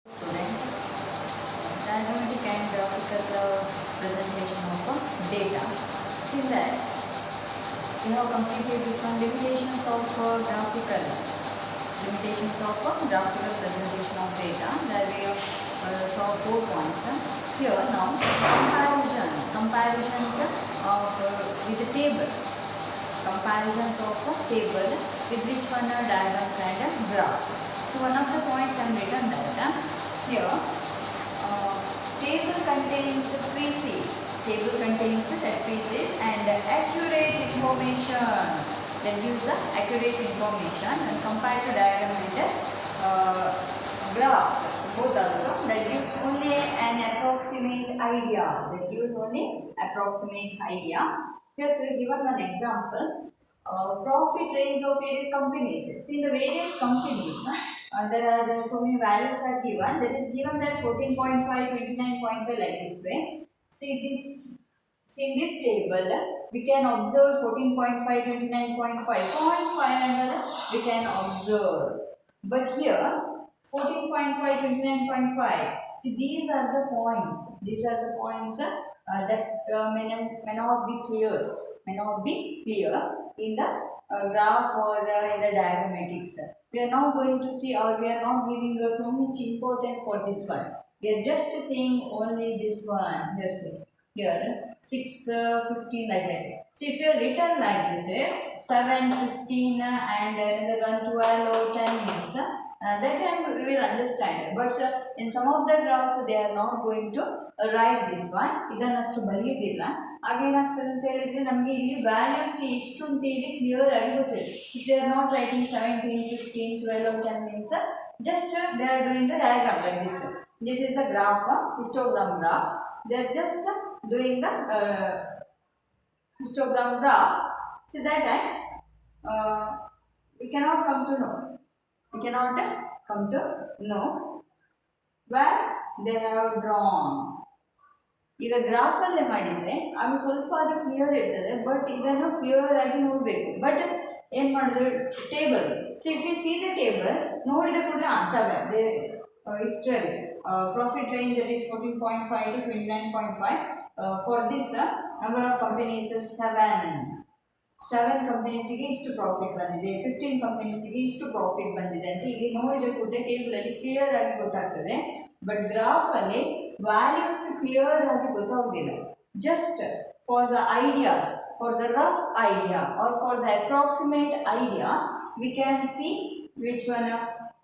Student, diagrammatic and graphical presentation of data. See that we have completed with one limitations of graphical presentation of data. There we saw 4 points. Here now comparisons of with the table. Comparisons of a table with which one are diagrams and graphs. So one of the points I am written that here table contains precedes and accurate information. That gives the accurate information when compared to diagram and graphs both also. That gives only an approximate idea. Here so we given one example. Profit range of various companies. See the various companies. There are so many values are given. That is given that 14.5, 29.5 like this way. See in this table we can observe 14.5, 29.5, 0.5 and we can observe. But here 14.5, 29.5. See these are the points. That may not be clear. In the graph or in the diagrammatics. We are not going to see, or we are not giving so much importance for this one. We are just seeing only this one. Here 6, 15 like that. See if you are written like this, 7, 15 and another one 12 or 10 means. That time we will understand. But in some of the graphs they are not going to write this one. ಇದನ್ನಷ್ಟು ಬರೆಯುವುದಿಲ್ಲ. ಆಗೇನಾಗ್ತದೆ ಅಂತ ಹೇಳಿದ್ರೆ ನಮಗೆ ಇಲ್ಲಿ values ಎಷ್ಟು ಅಂತ ಹೇಳಿ clear ಆಗಿ ಗೊತ್ತಿದೆ. If they are not writing 17, 15, 12 or 10 means just they are doing the diagram like this one. This is the graph, histogram graph. They are just doing the histogram graph. See that time we cannot come to know where they have drawn. ಈಗ graph ಅಲ್ಲೇ ಮಾಡಿದರೆ ಆಗ ಸ್ವಲ್ಪ ಅದು clear ಇರ್ತದೆ. But ಇದನ್ನು clear ಆಗಿ ನೋಡಬೇಕು. ಬಟ್ ಏನು ಮಾಡಿದ್ರು table. So if U C the table ನೋಡಿದ ಕೂಡಲೇ 7 history profit range that is 14.5 to 29.5. For this number of companies 7 ಕಂಪನೀಸಿಗೆ ಇಷ್ಟು ಪ್ರಾಫಿಟ್ ಬಂದಿದೆ, 15 ಕಂಪನೀಸಿಗೆ ಇಷ್ಟು ಪ್ರಾಫಿಟ್ ಬಂದಿದೆ ಅಂತ ಇಲ್ಲಿ ನೋಡಿದ ಕೂಡಲೇ ಟೇಬಲಲ್ಲಿ ಕ್ಲಿಯರ್ ಆಗಿ ಗೊತ್ತಾಗ್ತದೆ. ಬಟ್ ಗ್ರಾಫಲ್ಲಿ ವ್ಯಾಲ್ಯೂಸ್ ಕ್ಲಿಯರ್ ಆಗಿ ಗೊತ್ತಾಗೋದಿಲ್ಲ. Just for the ideas, for the rough idea or for the approximate idea we can see which one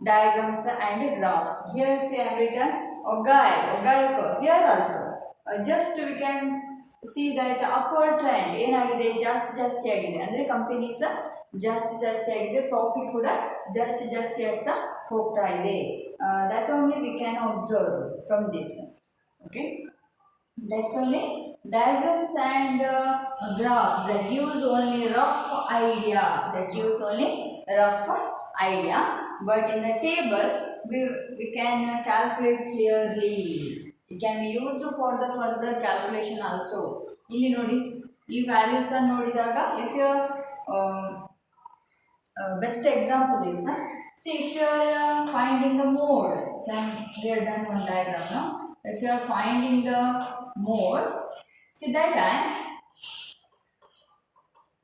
diagrams and graphs. Here say I have written Ogaico. Here also just we can see that upward trend ಏನಾಗಿದೆ, ಜಾಸ್ತಿ ಆಗಿದೆ. ಅಂದರೆ companies ಜಾಸ್ತಿ ಆಗಿದೆ, profit ಕೂಡ ಜಾಸ್ತಿ ಆಗ್ತಾ ಹೋಗ್ತಾ ಇದೆ. That only we can observe from this. Okay, that's only diagrams and graphs that gives only rough idea. But in the table we can calculate clearly. It can be used for the further calculation also. ಇಲ್ಲಿ ನೋಡಿ ಈ values ಅನ್ನು ನೋಡಿದಾಗ if you best example is see if you are finding the mode. So we have done one diagram now. If you are finding the mode, see that time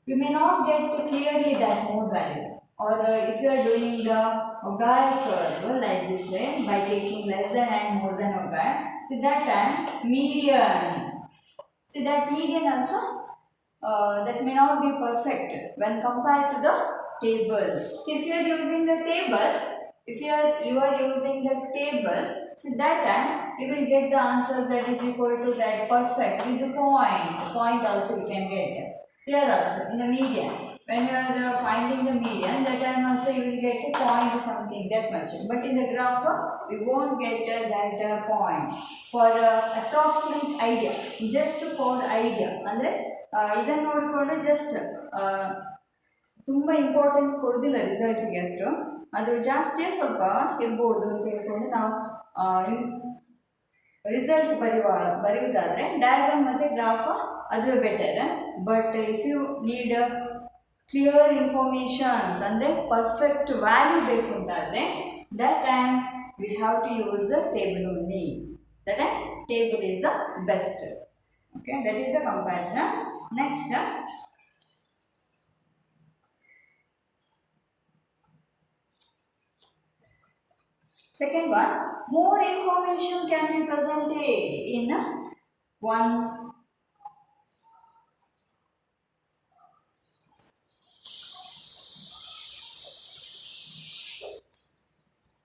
you may not get clearly that mode value. Or if you are doing the Ogaic curve like this way by taking less than and more than Ogaic, see that time median. See that median also that may not be perfect when compared to the table. See if you are using the table, see that time you will get the answers that is equal to that perfect with the point also you can get. Here also in the median, when you are finding the median, that time also you will get a point something that much. But in the graph we won't get that point. For approximate idea, just for idea ಅಂದರೆ ಇದನ್ನು ನೋಡಿಕೊಂಡು just ತುಂಬ importance ಕೊಡೋದಿಲ್ಲ ರಿಸಲ್ಟ್ಗೆ. ಅಷ್ಟು ಅದು ಜಾಸ್ತಿ ಸ್ವಲ್ಪ ಇರ್ಬೋದು ಅಂತ ಹೇಳ್ಕೊಂಡು ನಾವು ರಿಸಲ್ಟ್ ಬರೆಯುವುದಾದರೆ ಡಯಾಗ್ರಾಮ್ ಮತ್ತು ಗ್ರಾಫ್ ಅದು better. But if you need clear informations ಅಂದರೆ ಪರ್ಫೆಕ್ಟ್ ವ್ಯಾಲ್ಯೂ ಬೇಕು ಅಂತಾದರೆ that time we have to use the table only. That table is the best. Okay, that is the comparison. Next, second one, more information can be presented in one.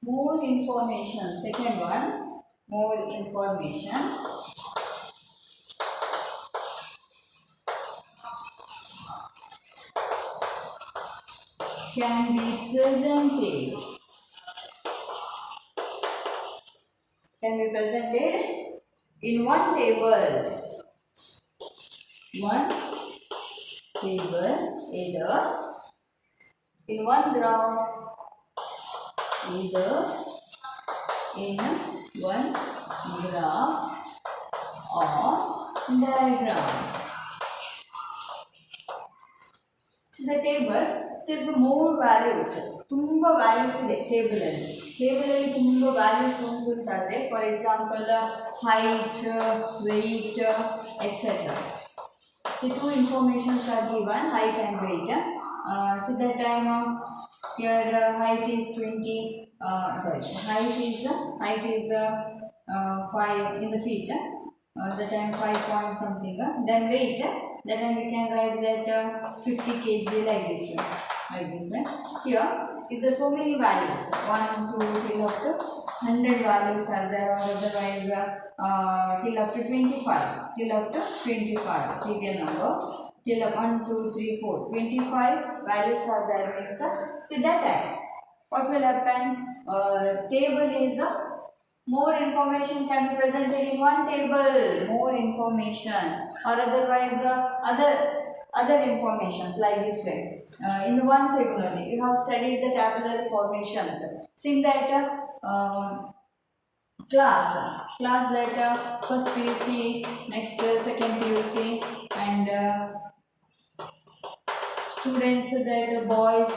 More information. Second one, more information can be presented. Can be presented in one table. One table, either in one graph, either in one graph or diagram. So the table, so if more values, ತುಂಬಾ values ಇದೆ table ಅಲ್ಲಿ. Table ಅಲ್ಲಿ ತುಂಬಾ values ಉಂಟು ಅಂತಾದ್ರೆ, for example height, weight, etc. So two informations are given, height and weight. So that time your height is 20. Height is 5 in the feet. That time 5 point something. Then weight. That time we can write that 50 kg like this way. Like this way. Here, if there are so many values, 1, 2, till up to 100 values are there, or otherwise till up to 25. Till up to 25 serial number. Till 1, 2, 3, 4. 25 values are there means. See that time. What will happen? Table is more information can be presented in one table. More information, or otherwise other informations like this way. In the one table only, you have studied the tabular formations. See that class that first PUC, next second PUC, and students that boys,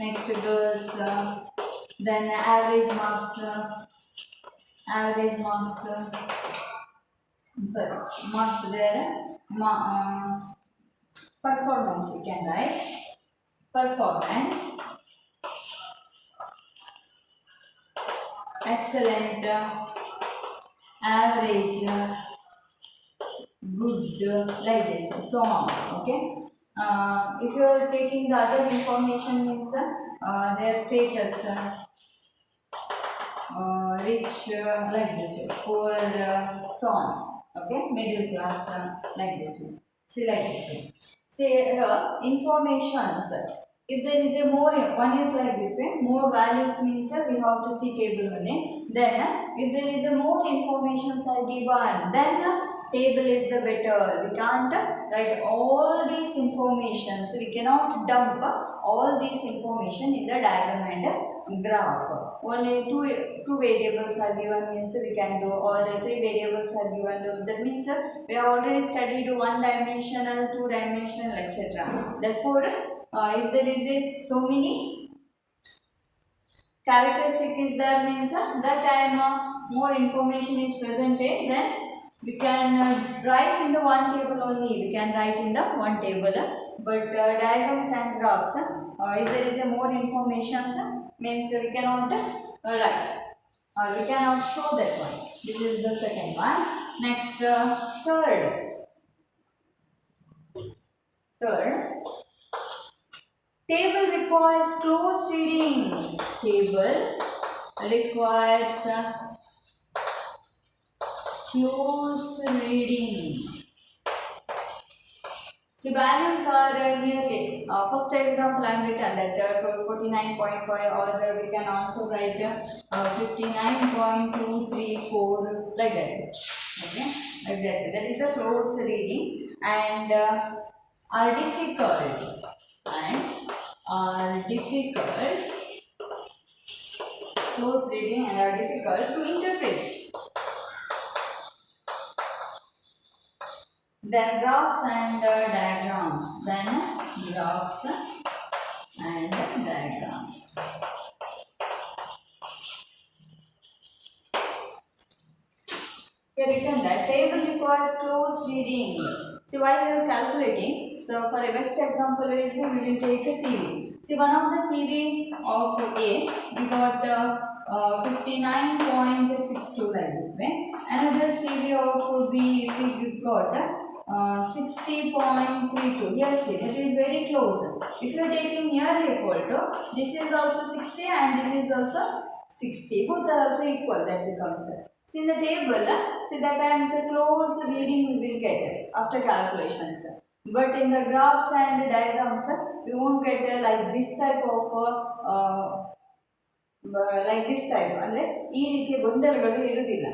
next girls, then average marks, marks there, performance we can write, performance, excellent, average, good, like this, so on. Okay. If you are taking the other information means their status, rich, like this way, poor, so on. Okay, middle class, like this way. See, like this way. Say informations. If there is a more, one is like this way, more values means we have to see table only. Then if there is a more informations are given, then table is the better. We can't write all these information, so we cannot dump all these information in the diagram and graph. Only two variables are given means we can do, or three variables are given. That means we have already studied one dimensional, two dimensional, etc. Therefore, if there is so many characteristic is there means that time more information is presented, then we can write in the one table only. We can write in the one table, but diagrams and graphs, if there is a more information means we cannot write, or we cannot show that one. This is the second one. Next, third, table requires close reading. Table requires close reading. So values are nearly, first example I am written that 49.5, or we can also write 59.234, like that. Okay, like that. That is a close reading, and are difficult, close reading and are difficult to interpret. Then graphs and diagrams. they written that table requires close reading. So while we are calculating, so for a best example, we will take a CV. See, one of the CV of A, we got 59.62 like this way. Another CV of B, we got 60.32. Yes, see, that is very close. If you are taking nearly equal to, this is also 60 and this is also 60. Both are also equal, that becomes. See in the table, see that times a close reading we will get after calculations. But in the graphs and diagrams, we won't get like this type of like this type. ಅಂದರೆ ಈ ರೀತಿಯ ಗೊಂದಲಗಳು ಇರುವುದಿಲ್ಲ.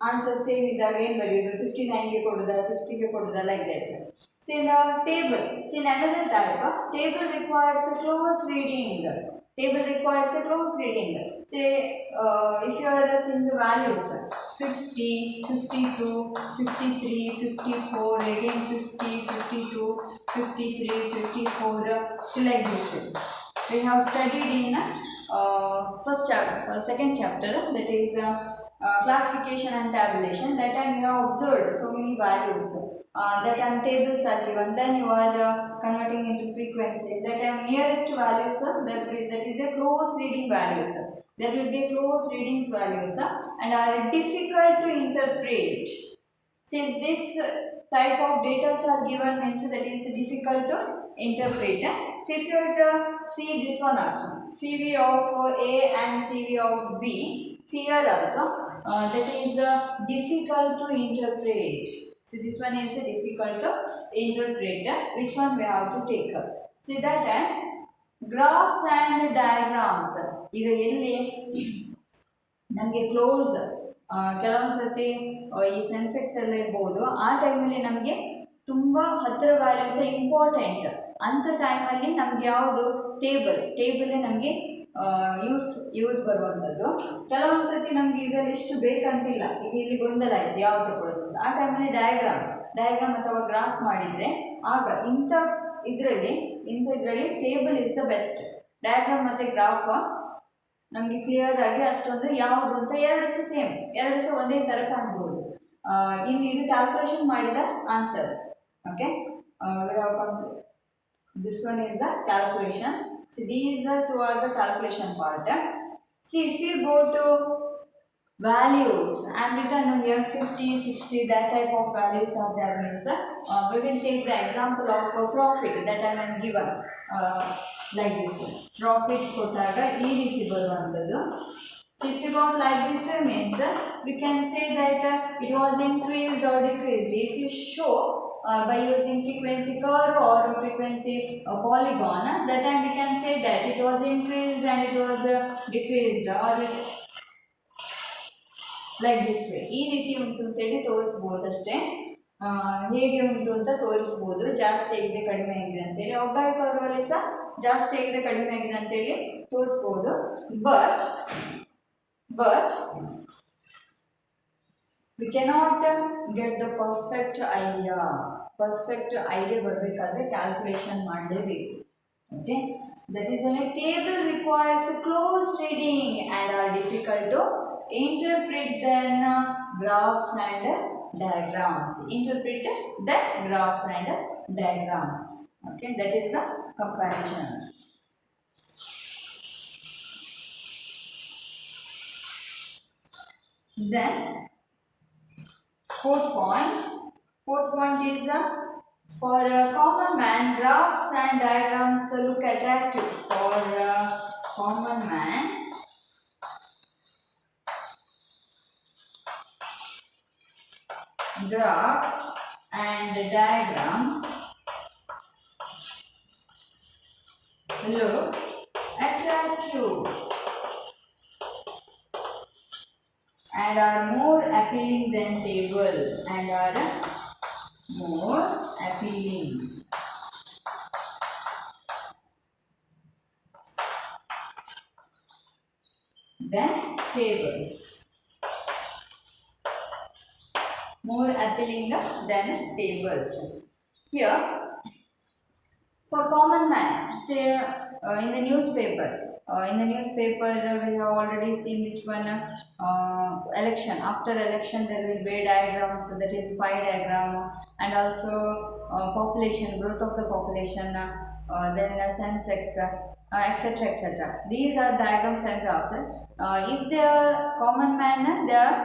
Answer same ಇದ್ದಾಗ ಏನು ಬರೆಯೋದು, 59ಗೆ ಕೊಡೋದ, 60ಗೆ ಕೊಡೋದ, like that. See in the table, see in another type, table requires a close reading. Table requires a close reading. Say if you are seeing the values 50, 52, 53, 54, again 50, 52, 53, 54, like this way. We have studied in first chapter, second chapter, that is classification and tabulation. That time you have observed so many values. That time tables are given, then you are converting into frequency. That time nearest values, that is a close reading values. That will be close readings values and are difficult to interpret. See, this type of data are given means that is difficult to interpret. So if you were to see this one also, CV of A and CV of B, here also that is difficult to interpret. So this one is difficult to interpret. Which one we have to take? See that graphs and diagrams. ಈಗ ಎಲ್ಲಿ ನಮಗೆ close ಕೆಲವೊಂದು ಸರ್ತಿ ಈ ಸೆನ್ಸೆಕ್ಸ್ ಎಲ್ಲ ಇರ್ಬೋದು, ಆ ಟೈಮಲ್ಲಿ ನಮಗೆ ತುಂಬ ಹತ್ತಿರ ವ್ಯಾಲ್ಯೂಸ್ ಇಂಪಾರ್ಟೆಂಟ್ ಅಂಥ ಟೈಮಲ್ಲಿ ನಮ್ಗೆ ಯಾವುದು ಟೇಬಲೇ ನಮಗೆ ಯೂಸ್ ಬರುವಂಥದ್ದು. ಕೆಲವೊಂದು ಸರ್ತಿ ನಮಗೆ ಇದರಲ್ಲಿ ಎಷ್ಟು ಬೇಕಂತಿಲ್ಲ, ಈಗ ಇಲ್ಲಿ ಗೊಂದಲ ಆಯಿತು ಯಾವುದು ಕೊಡೋದು ಅಂತ, ಆ ಟೈಮಲ್ಲಿ ಡಯಾಗ್ರಾಮ್ ಅಥವಾ ಗ್ರಾಫ್ ಮಾಡಿದರೆ ಆಗ ಇಂಥ ಇದರಲ್ಲಿ table is the best. Diagram ಮತ್ತು ಗ್ರಾಫ್ ನಮಗೆ ಕ್ಲಿಯರ್ ಆಗಿ ಅಷ್ಟೊಂದು ಯಾವುದು ಅಂತ ಎರಡು ಸಹ ಒಂದೇ ಥರ ಕಾಣ್ಬೋದು. ಇನ್ನು ಇದು ಕ್ಯಾಲ್ಕುಲೇಷನ್ ಮಾಡಿದ answer. Okay, this one is the calculations. So these are two are the calculation part. See, if you go to values, I am written here 50, 60, that type of values are there means we will take the example of profit that I am given like this one. Profit ಕೊಟ್ಟಾಗ ಈ ರೀತಿ ಬರುವಂಥದ್ದು. So if you got like this way means we can say that it was increased or decreased. If you show by using frequency curve or frequency polygon, that time we can say that it was increased and it was decreased or like this way. ಈ ರೀತಿ ಉಂಟು ಅಂತೇಳಿ ತೋರಿಸ್ಬೋದು ಅಷ್ಟೇ. ಹೇಗೆ ಉಂಟು ಅಂತ ತೋರಿಸ್ಬೋದು, ಜಾಸ್ತಿ ಆಗಿದೆ ಕಡಿಮೆ ಆಗಿದೆ ಅಂತೇಳಿ. ಒಬ್ಬ ಕರ್ವಲ್ಲಿ ಸಹ ಜಾಸ್ತಿ ಆಗಿದೆ ಕಡಿಮೆ ಆಗಿದೆ ಅಂತೇಳಿ ತೋರಿಸ್ಬೋದು. But we cannot get the perfect idea ಬರಬೇಕಾದ್ರೆ ಕ್ಯಾಲ್ಕುಲೇಷನ್ ಮಾಡಲೇಬೇಕು. Okay, that is when a table requires close reading and are difficult to interpret than graphs and diagrams. Okay, that is the comparison. Then fourth point is for a common man, graphs and diagrams look attractive. For a common man, graphs and diagrams look attractive and are more appealing than table and are more appealing than tables. More appealing than tables. Here, for common man, say in the newspaper, In the newspaper, we have already seen which one election. After election, there will be diagrams, that is pie diagram, and also population, growth of the population, then census, etc. etc. These are diagrams and graphs. If they are common man, they are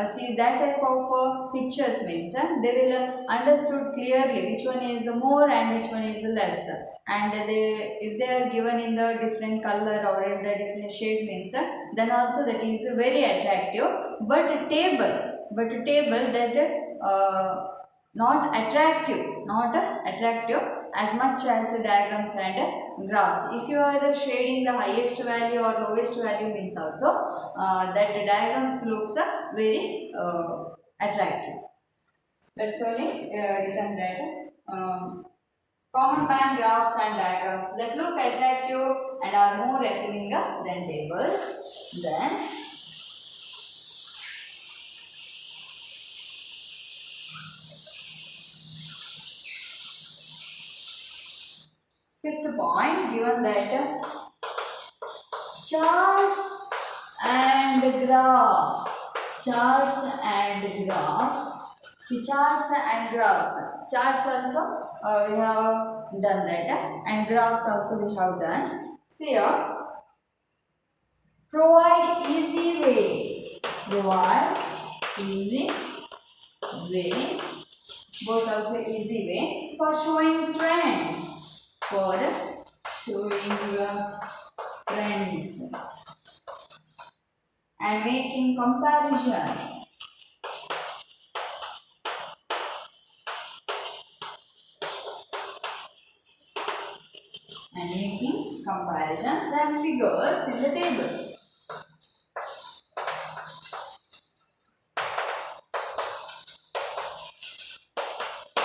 see that type of pictures means they will understood clearly which one is more and which one is less, and they if they are given in the different color or in the different shade means then also that is very attractive. But a table that not attractive as much as diagrams and graphs. If you are shading the highest value or lowest value means also that the diagrams looks very attractive. That's only written that common man graphs and diagrams that look attractive and are more appealing than tables. Then fifth point, given that charts and graphs. Charts and graphs. See, charts and graphs. Charts also we have done that, and graphs also we have done. See here, provide easy way. Provide easy way. Both also easy way for showing trends. For showing trends and making comparison. And making comparisons than figures in the table.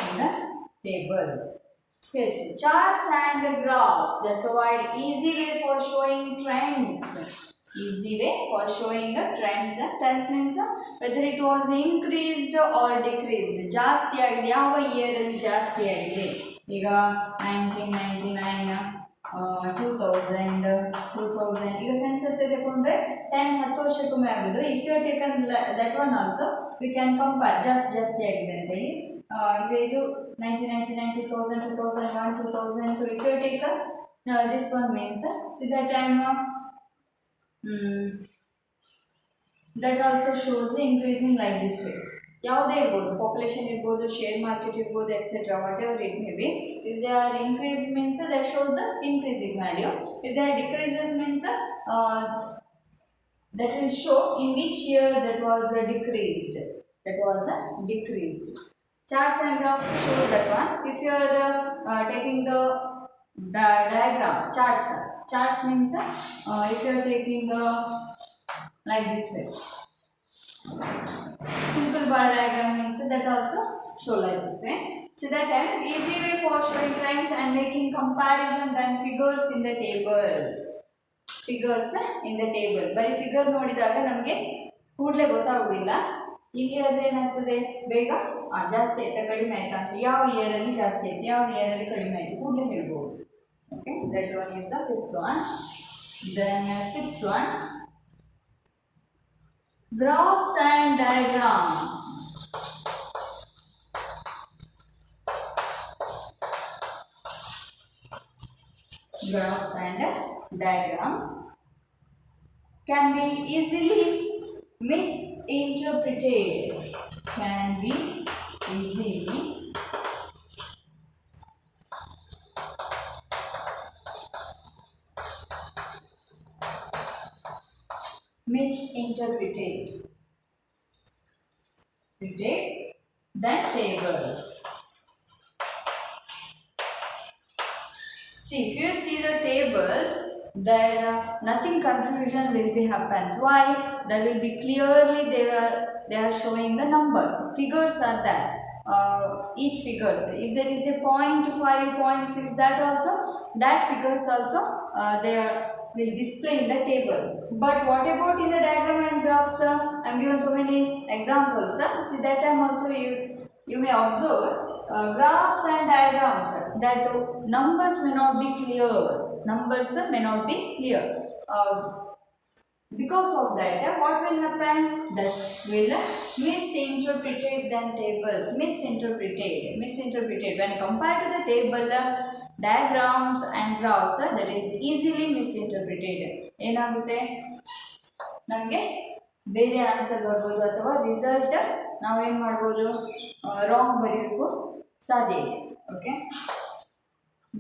In the table. Yes, charts and graphs that provide easy way for showing trends. Easy way for showing trends. Trends means whether it was increased or decreased. ಜಾಸ್ತಿ ಆಗಿದೆ, ಯಾವ year ಅಲ್ಲಿ ಜಾಸ್ತಿ ಆಗಿದೆ. ಈಗ 1999, 2000 ಈಗ census ತಗೊಂಡ್ರೆ 10 ವರ್ಷಕ್ಕೊಮ್ಮೆ ಆಗೋದು. If you taken that one also we can compare ಜಾಸ್ತಿ ಆಗಿದೆ ಅಂತ ಹೇಳಿ. ಈಗ ಇದು 1999, 2000, 2001, 2002. If you take this one means see that time that also shows increasing like this way. ಯಾವುದೇ ಇರ್ಬೋದು, ಪಾಪ್ಯುಲೇಷನ್ ಇರ್ಬೋದು, ಶೇರ್ ಮಾರ್ಕೆಟ್ ಇರ್ಬೋದು, etcetera what ever it may be. If they are increase means that shows the increasing value. If they are decreases means that will show in which year that was decreased. Charts and graphs show that one. If you are taking the diagram, charts means if you are taking like this way, simple bar diagram means that also show like this way. So that time easy way for showing trends and making comparison than figures in the table. ಬರೀ figure ನೋಡಿದಾಗ ನಮಗೆ ಕೂಡಲೇ ಗೊತ್ತಾಗೋದಿಲ್ಲ. ಇಲ್ಲಿ ಆದರೆ ಏನಾಗ್ತದೆ, ಬೇಗ ಜಾಸ್ತಿ ಆಯ್ತಾ ಕಡಿಮೆ ಆಯ್ತಾ ಅಂತ, ಯಾವ ಇಯರಲ್ಲಿ ಜಾಸ್ತಿ ಆಯ್ತು ಯಾವ ಇಯರಲ್ಲಿ ಕಡಿಮೆ ಆಯಿತು ಕೂಡಲೇ ಹೇಳ್ಬೋದು. Okay, that one is the fifth one. Then sixth one, graphs and diagrams. Graphs and diagrams can be easily misinterpreted. Misinterpreted than tables. See, if you see the tables, then nothing confusion will be happens. Why? That will be clearly they are showing the numbers. Figures are there. Each figures. If there is a 0.5, 0.6, that figures also they will display in the table. But what about in the diagram and graphs? I am given so many examples. See, that time also you may observe graphs and diagrams that numbers may not be clear. because of that, what will happen? This will misinterpreted than tables. Misinterpreted when compared to the table, diagrams and graphs, that is easily misinterpreted. ಏನಾಗುತ್ತೆ ನಮಗೆ ಬೇರೆ answer ಬರ್ಬೋದು ಅಥವಾ result ನಾವೇನು ಮಾಡ್ಬೋದು wrong ಬರೆಯೋಕ್ಕೂ ಸಾಧ್ಯ ಇದೆ. Okay,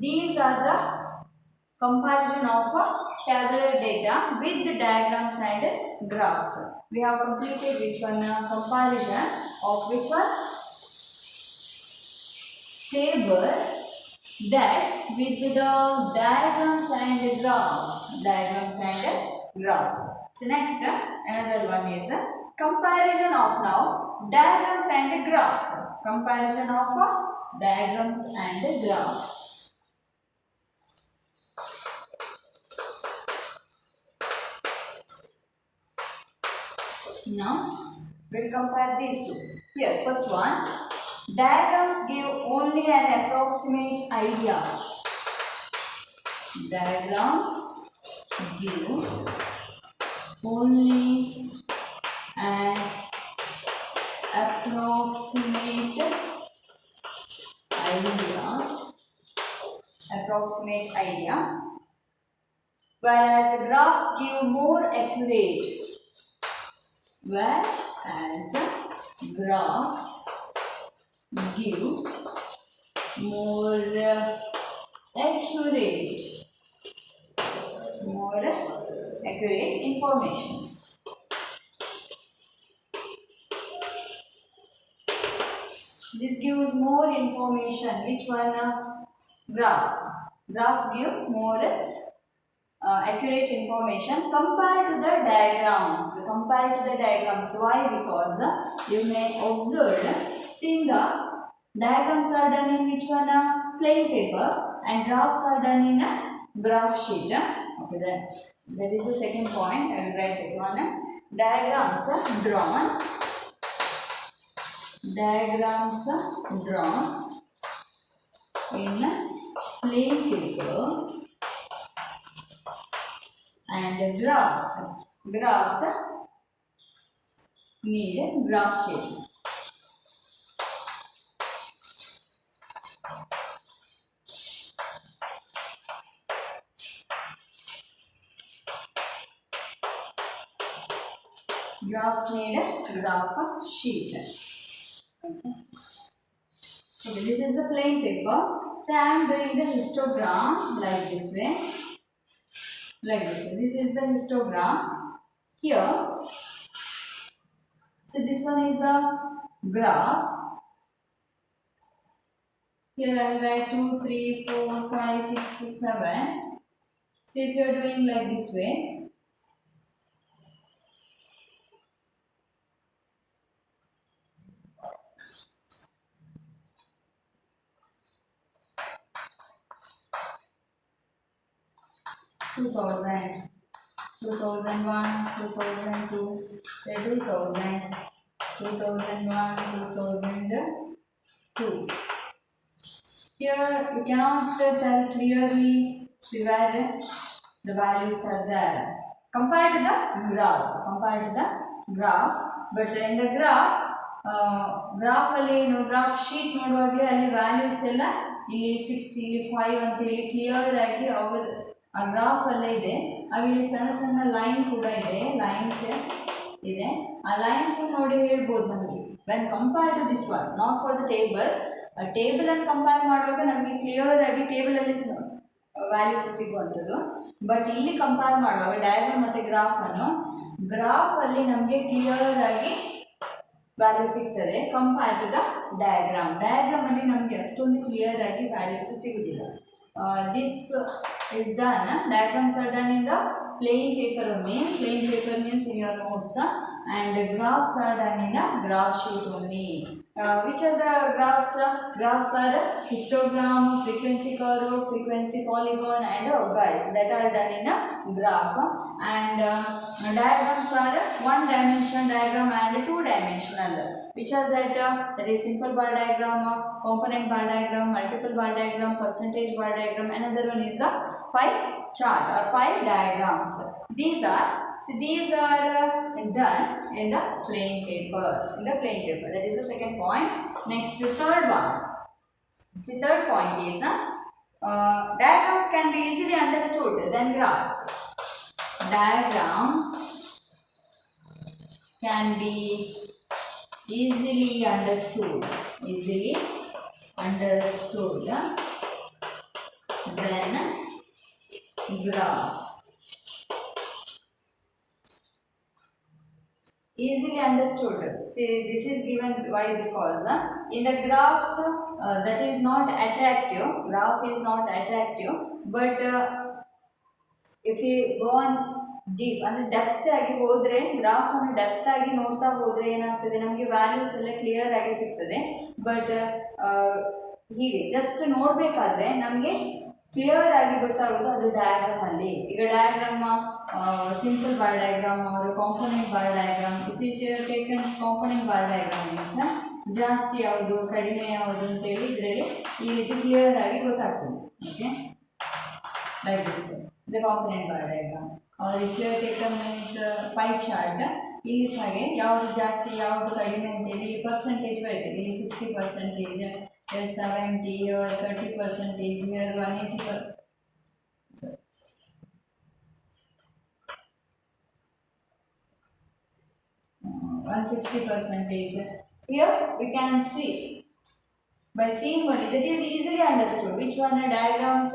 these are the comparison of tabular data with the diagrams and graphs. We have completed which one? Comparison of which one? Table that with the diagrams and graphs. So next, another one is comparison of now diagrams and graphs. Comparison of diagrams and graphs. Now we'll compare these two. Here, first one, diagrams give only an approximate idea. Diagrams give only an approximate idea, whereas graphs give more accurate. Whereas graphs give more accurate information. This gives more information. Which one? Graphs. Graphs give more accurate information compared to the diagrams. Why? Because you may observe, seeing the diagrams are done in which one? Plain paper, and graphs are done in a graph sheet. Okay, then that is the second point. I will write it one. Diagrams drawn in plain paper, and graphs need a graph sheet. Graphs need a graph sheet. Okay, this is the plain paper. So I am doing the histogram like this way. This is the histogram here. So this one is the graph. Here I will write 2, 3, 4, 5, 6, 7. So if you are doing like this way, two thousand, 2001, 2002, 2000, 2001, 2002. Here you cannot tell clearly where the values are there. Compared to the graph, but in the graph ಅಲ್ಲಿ graph sheet ನೋಡುವಾಗ ಅಲ್ಲಿ values ಎಲ್ಲ ಇಲ್ಲಿ 6 ಇಲ್ಲಿ 5 ಅಂತ ಹೇಳಿ clear ಆಗಿ ಅವರು ಆ ಗ್ರಾಫ್ ಅಲ್ಲೇ ಇದೆ. ಆಗ ಇಲ್ಲಿ ಸಣ್ಣ ಲೈನ್ ಕೂಡ ಇದೆ, ಆ ಲೈನ್ಸ್ ನೋಡಿ ಹೇಳ್ಬೋದು ನಮಗೆ. When compare to this one, not for the table. ಟೇಬಲನ್ನು ಕಂಪೇರ್ ಮಾಡುವಾಗ ನಮಗೆ ಕ್ಲಿಯರ್ ಆಗಿ ಟೇಬಲಲ್ಲಿ ವ್ಯಾಲ್ಯೂಸ್ ಸಿಗುವಂಥದ್ದು. ಬಟ್ ಇಲ್ಲಿ ಕಂಪೇರ್ ಮಾಡುವಾಗ ಡಯಾಗ್ರಾಮ್ ಮತ್ತು ಗ್ರಾಫಲ್ಲಿ ನಮಗೆ ಕ್ಲಿಯರ್ ಆಗಿ ವ್ಯಾಲ್ಯೂ ಸಿಗ್ತದೆ ಕಂಪೇರ್ ಟು ದ ಡಯಾಗ್ರಾಮಲ್ಲಿ ನಮಗೆ ಅಷ್ಟೊಂದು ಕ್ಲಿಯರ್ ಆಗಿ ವ್ಯಾಲ್ಯೂಸ್ ಸಿಗುವುದಿಲ್ಲ. This is done. Diagrams are done in the plain paper only. Plain paper means in your notes, and graphs are done in a graph sheet only. Which are the graphs? Graphs are histogram, frequency curve, frequency polygon, and guys that are done in a graph. And diagrams are one dimension diagram and two dimensional. Which are that? That is simple bar diagram, component bar diagram, multiple bar diagram, percentage bar diagram. Another one is the pie chart or pie diagrams. These are done in the plain paper. That is the second point. Next, third one. See, third point is diagrams can be easily understood than graphs. Diagrams can be easily understood than graph. Easily understood. See, this is given why, because in the graphs that is not attractive. Graph is not attractive, but if you go on deep ಅಂದರೆ depth ಆಗಿ ಹೋದರೆ, graph ಅನ್ನು depth ಆಗಿ ನೋಡ್ತಾ ಹೋದರೆ ಏನಾಗ್ತದೆ, ನಮಗೆ values ಎಲ್ಲ ಕ್ಲಿಯರ್ ಆಗಿ ಸಿಗ್ತದೆ. ಬಟ್ ಹೀಗೆ ಜಸ್ಟ್ ನೋಡಬೇಕಾದ್ರೆ ನಮಗೆ ಕ್ಲಿಯರ್ ಆಗಿ ಗೊತ್ತಾಗೋದು ಅದು ಡಯಾಗ್ರಾಮ್ ಅಲ್ಲಿ. ಈಗ ಡಯಾಗ್ರಾಮ್ ಸಿಂಪಲ್ ಬಾರ್ ಡಯಾಗ್ರಾಮ್ ಅವರು component bar diagram. If you taken component bar diagram means ಜಾಸ್ತಿ ಯಾವುದು ಕಡಿಮೆ ಯಾವುದು ಅಂತೇಳಿ ಇದರಲ್ಲಿ ಈ ರೀತಿ ಕ್ಲಿಯರ್ ಆಗಿ ಗೊತ್ತಾಗ್ತದೆ. Okay, like this the component bar diagram. or if you have taken means pie chart, ಇಲ್ಲಿ ಹಾಗೆ ಯಾವುದು ಜಾಸ್ತಿ ಯಾವುದು ಕಡಿಮೆ ಅಂತೇಳಿ ಇಲ್ಲಿ ಪರ್ಸೆಂಟೇಜ್ ಬರುತ್ತೆ. ಇಲ್ಲಿ 60%, 70, 30%, 160%. Here we can see by seeing only, that is easily understood. Which one diagrams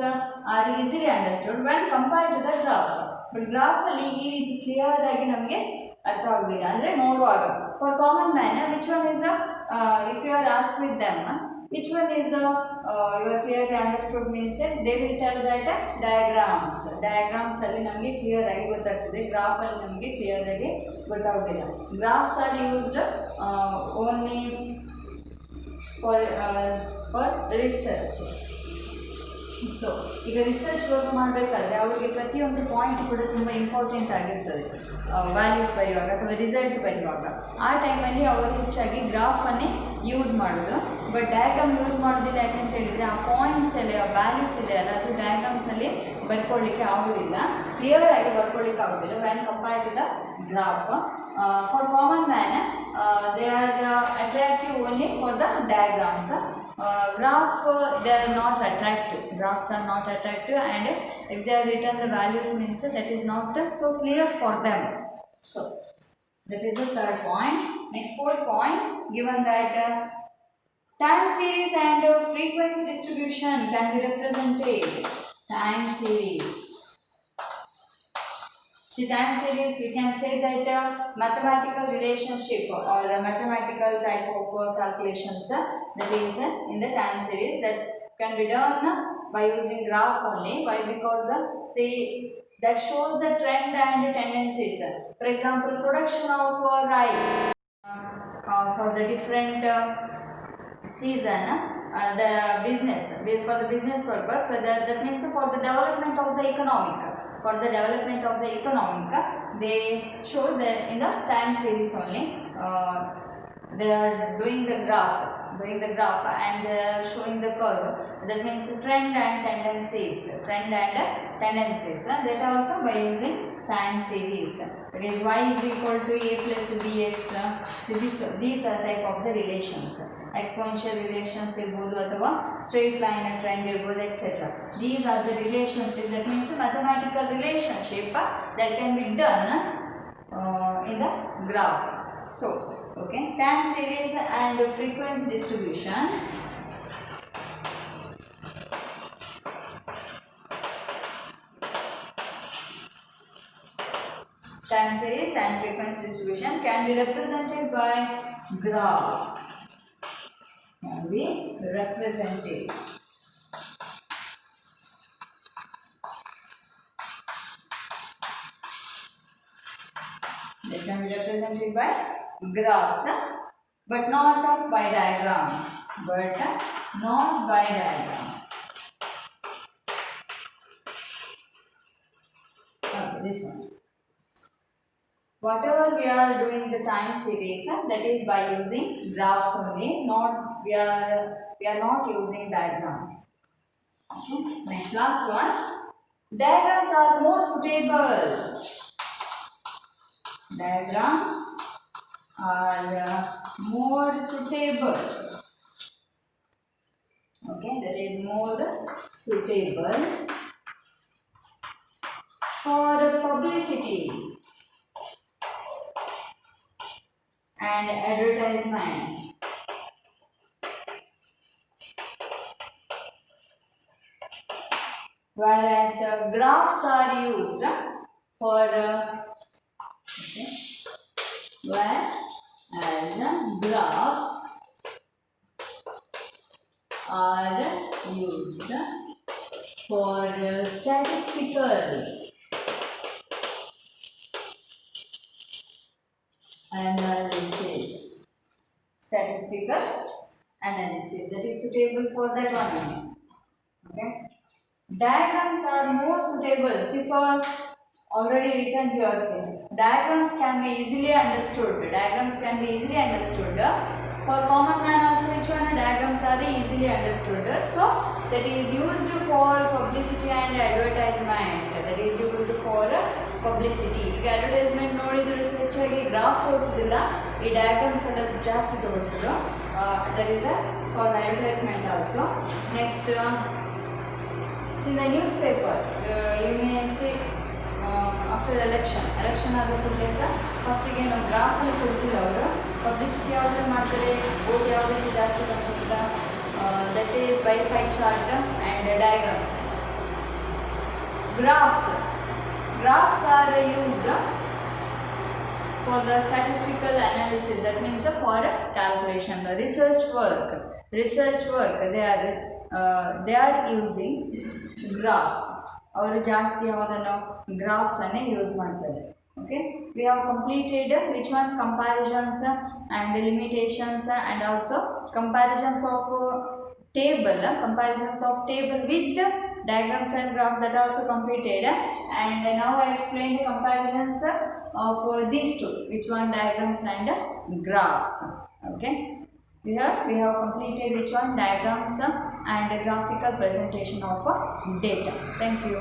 are easily understood when compared to the graph. But graph ಅಲ್ಲಿ ಈ ರೀತಿ ಕ್ಲಿಯರ್ ಆಗಿ ನಮಗೆ ಅರ್ಥ ಆಗೋದಿಲ್ಲ ಅಂದರೆ ನೋಡುವಾಗ. For common man which one is if you are ask with them which one is the you are clearly understood means they will tell that diagrams ಅಲ್ಲಿ ನಮಗೆ ಕ್ಲಿಯರ್ ಆಗಿ ಗೊತ್ತಾಗ್ತದೆ. ಗ್ರಾಫ್ ಅಲ್ಲಿ ನಮಗೆ ಕ್ಲಿಯರ್ ಆಗಿ ಗೊತ್ತಾಗೋದಿಲ್ಲ. Graphs are used only for research. So ಈಗ research work ಮಾಡಬೇಕಾದ್ರೆ ಅವರಿಗೆ ಪ್ರತಿಯೊಂದು ಪಾಯಿಂಟ್ ಕೂಡ ತುಂಬ ಇಂಪಾರ್ಟೆಂಟ್ ಆಗಿರ್ತದೆ. ವ್ಯಾಲ್ಯೂಸ್ ಬರೆಯುವಾಗ ಅಥವಾ ರಿಸಲ್ಟ್ ಬರೆಯುವಾಗ ಆ ಟೈಮಲ್ಲಿ ಅವರು ಹೆಚ್ಚಾಗಿ ಗ್ರಾಫನ್ನೇ ಯೂಸ್ ಮಾಡೋದು. ಬಟ್ ಡಯಾಗ್ರಾಮ್ ಯೂಸ್ ಮಾಡೋದಿಲ್ಲ. ಯಾಕಂತ ಹೇಳಿದರೆ ಆ ಪಾಯಿಂಟ್ಸ್ ಎಲ್ಲ ವ್ಯಾಲ್ಯೂಸ್ ಇದೆ ಅಲ್ಲ, ಅದು ಡಯಾಗ್ರಾಮ್ಸಲ್ಲಿ ಬರ್ಕೊಳ್ಳಿಕ್ಕೆ ಆಗೋದಿಲ್ಲ, ಕ್ಲಿಯರ್ ಆಗಿ ಬರ್ಕೊಳ್ಳಿಕ್ಕೆ ಆಗೋದಿಲ್ಲ when compare to the graph. For common man they are attractive only for the diagrams. Graph they are not attractive. Graphs are not attractive, and if they are written the values means that is not so clear for them. So that is the third point. Next, fourth point, given that time series and frequency distribution can be represented. Time series. See, time series, we can say that mathematical relationship or mathematical type of calculations that is in the time series that can be done by using graph only. Why? Because see, that shows the trend and tendencies. For example, production of rice for the different season, the business, for the business purpose, that means for the development of the economic. For the development of the economic, they show that in the time series only. They are doing the graph and they are showing the curve. That means trend and tendencies. That also by using time series. That is y is equal to a plus bx. So these are type of the relations. Exponential relations irbodu athava straight line trend irbodu etc. These are the relationships. That means mathematical relationship that can be done in the graph. So okay, time series and frequency distribution. Time series and frequency distribution can be represented by graphs. Can be represented. They can be represented by graphs, but not by diagrams. Okay, this one. Whatever we are doing the time series, that is by using graphs only. We are not using diagrams. Okay. Next, last one. Diagrams are more suitable. Diagrams are more suitable. Okay, that is more suitable for publicity and advertisement. Whereas graphs are used for okay, whereas graphs are used for statistical analysis. Statistical analysis, that is suitable for that one only. Okay. Diagrams are more suitable. See, for already written here, see, diagrams can be easily understood. Diagrams can be easily understood. For common man also, which one diagrams are easily understood. So that is used for publicity and advertisement. That is used for publicity. ಈಗ advertisement ನೋಡಿದ್ರು ಹೆಚ್ಚಾಗಿ graph ತೋರಿಸೋದಿಲ್ಲ, ಈ diagrams ಎಲ್ಲ ಜಾಸ್ತಿ ತೋರಿಸೋದು. That is for advertisement also. Next. In the newspaper, you may see after election ಆದ ಕೂಡಲೇ first ಗೆ ನಾವು ಗ್ರಾಫ್ ಅಲ್ಲಿ ಕೊಡ್ತಿಲ್ಲ, ಅವರು ಪಬ್ಲಿಸಿಟಿ ಯಾವ್ದು ಮಾಡ್ತಾರೆ, ವೋಟ್ ಯಾವುದಕ್ಕೆ ಜಾಸ್ತಿ ಬರ್ತಂತ, that is by pie chart and diagrams. Graphs are used for the statistical analysis, that means for calculation, the research work they are using graphs. ಅವರು ಜಾಸ್ತಿ ಯಾವಾಗನ್ನು ಗ್ರಾಫ್ಸ್ ಅನ್ನೇ ಯೂಸ್ ಮಾಡ್ತಾರೆ. Okay, we have completed which one, comparisons and limitations and also comparisons of table with diagrams and graphs, that also completed. And now I explained the comparisons of these two, which one, diagrams and graphs. Okay, here we have completed which one, diagrams and graphical presentation of data. Thank you.